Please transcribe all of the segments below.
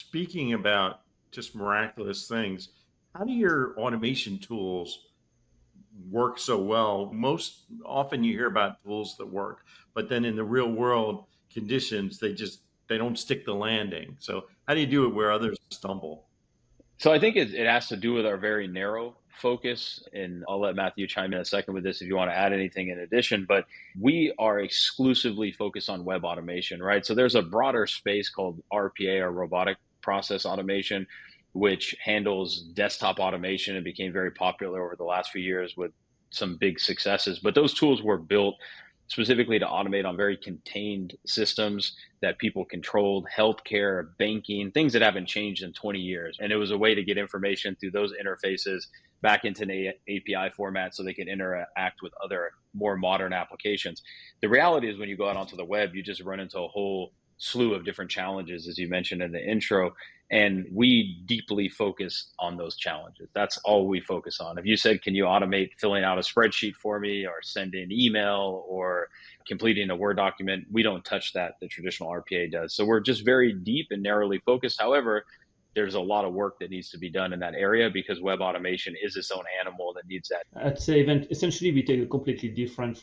Speaking about just miraculous things, how do your automation tools work so well? Most often you hear about tools that work, but then in the real world conditions, they don't stick the landing. So how do you do it where others stumble? So I think it has to do with our very narrow focus, and I'll let Matthew chime in a second with this if you want to add anything in addition. But we are exclusively focused on web automation, right? So there's a broader space called RPA or Robotic Process Automation, which handles desktop automation and became very popular over the last few years with some big successes. But those tools were built specifically to automate on very contained systems that people controlled, healthcare, banking, things that haven't changed in 20 years. And it was a way to get information through those interfaces back into an API format so they can interact with other more modern applications. The reality is when you go out onto the web, you just run into a whole slew of different challenges, as you mentioned in the intro. And we deeply focus on those challenges. That's all we focus on. If you said, can you automate filling out a spreadsheet for me or send in email or completing a Word document, we don't touch that. The traditional RPA does. So we're just very deep and narrowly focused. However, there's a lot of work that needs to be done in that area because web automation is its own animal that needs that. I'd say even essentially we take a completely different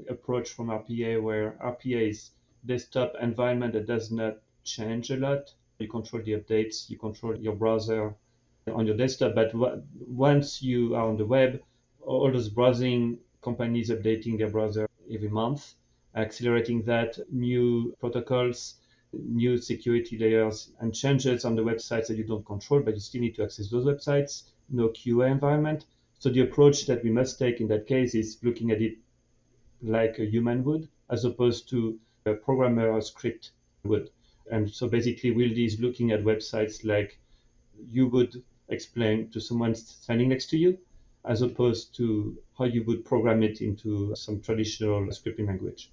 approach from RPA, where RPA is desktop environment that does not change a lot. You control the updates, you control your browser on your desktop, but once you are on the web, all those browsing companies updating their browser every month, accelerating that, new protocols, new security layers, and changes on the websites that you don't control, but you still need to access those websites, no QA environment. So the approach that we must take in that case is looking at it like a human would, as opposed to a programmer or script would. And so basically, Wildy is looking at websites like you would explain to someone standing next to you, as opposed to how you would program it into some traditional scripting language.